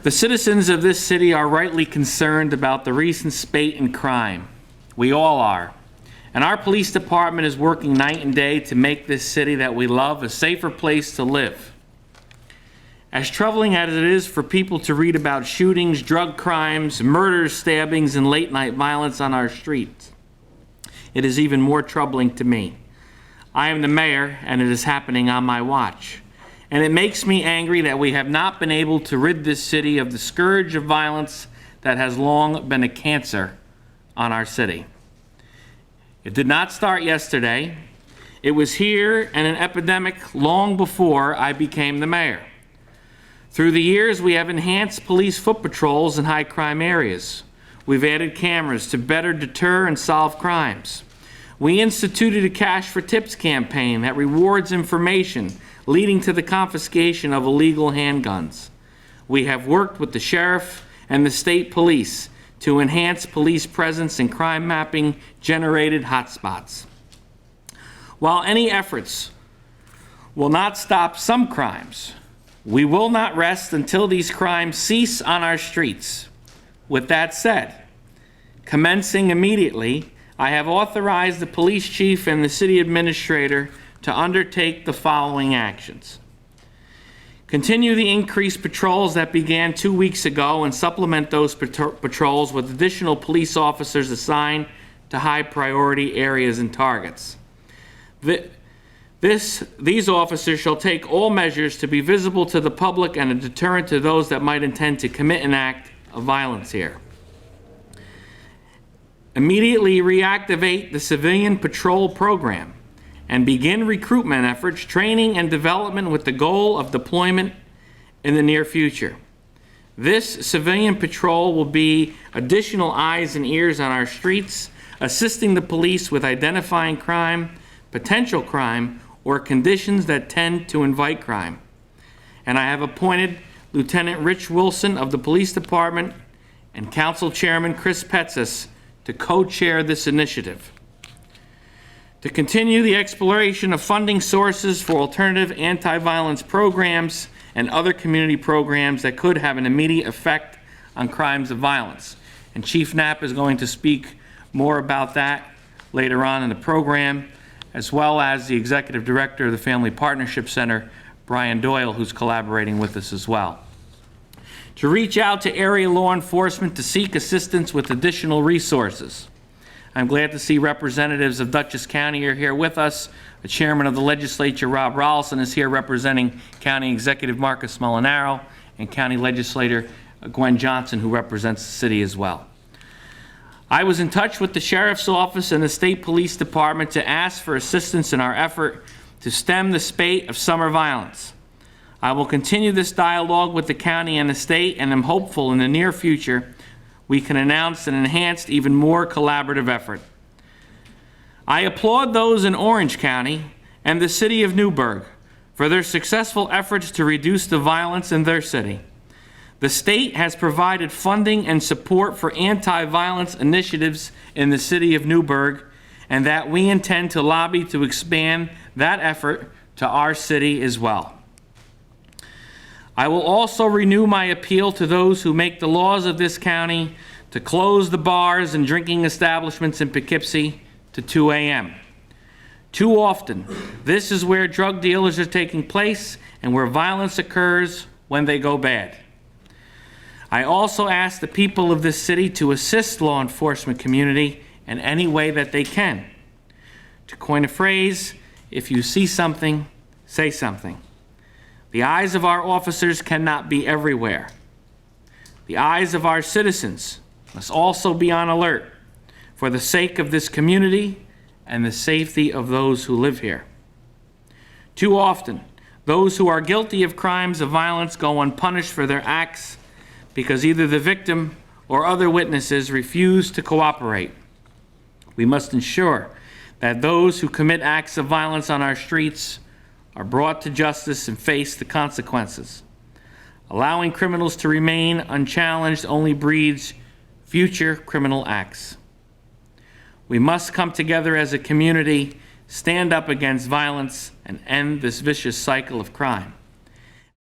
The citizens of this city are rightly concerned about the recent spate in crime. We all are. And our police department is working night and day to make this city that we love a safer place to live. As troubling as it is for people to read about shootings, drug crimes, murders, stabbings, and late-night violence on our streets, it is even more troubling to me. I am the mayor, and it is happening on my watch. And it makes me angry that we have not been able to rid this city of the scourge of violence that has long been a cancer on our city. It did not start yesterday. It was here and an epidemic long before I became the mayor. Through the years, we have enhanced police foot patrols in high crime areas. We've added cameras to better deter and solve crimes. We instituted a Cash for Tips campaign that rewards information leading to the confiscation of illegal handguns. We have worked with the sheriff and the state police to enhance police presence in crime mapping generated hotspots. While any efforts will not stop some crimes, we will not rest until these crimes cease on our streets. With that said, commencing immediately, I have authorized the police chief and the city administrator to undertake the following actions. Continue the increased patrols that began 2 weeks ago and supplement those patrols with additional police officers assigned to high priority areas and targets. These officers shall take all measures to be visible to the public and a deterrent to those that might intend to commit an act of violence here. Immediately reactivate the civilian patrol program and begin recruitment efforts, training, and development with the goal of deployment in the near future. This civilian patrol will be additional eyes and ears on our streets, assisting the police with identifying crime, potential crime, or conditions that tend to invite crime. And I have appointed Lieutenant Rich Wilson of the Police Department and Council Chairman Chris Petsis to co-chair this initiative. To continue the exploration of funding sources for alternative anti-violence programs and other community programs that could have an immediate effect on crimes of violence. And Chief Knapp is going to speak more about that later on in the program, as well as the Executive Director of the Family Partnership Center, Brian Doyle, who's collaborating with us as well. To reach out to area law enforcement to seek assistance with additional resources. I'm glad to see representatives of Dutchess County are here with us. The chairman of the legislature, Rob Rollison, is here representing County Executive Marcus Molinaro and County Legislator Gwen Johnson, who represents the city as well. I was in touch with the Sheriff's Office and the State Police Department to ask for assistance in our effort to stem the spate of summer violence. I will continue this dialogue with the county and the state, and am hopeful in the near future we can announce an enhanced, even more collaborative effort. I applaud those in Orange County and the city of Newburgh for their successful efforts to reduce the violence in their city. The state has provided funding and support for anti-violence initiatives in the city of Newburgh, and that we intend to lobby to expand that effort to our city as well. I will also renew my appeal to those who make the laws of this county to close the bars and drinking establishments in Poughkeepsie to 2 a.m. Too often, this is where drug dealers are taking place and where violence occurs when they go bad. I also ask the people of this city to assist law enforcement community in any way that they can. To coin a phrase, if you see something, say something. The eyes of our officers cannot be everywhere. The eyes of our citizens must also be on alert for the sake of this community and the safety of those who live here. Too often, those who are guilty of crimes of violence go unpunished for their acts because either the victim or other witnesses refuse to cooperate. We must ensure that those who commit acts of violence on our streets are brought to justice and face the consequences. Allowing criminals to remain unchallenged only breeds future criminal acts. We must come together as a community, stand up against violence, and end this vicious cycle of crime.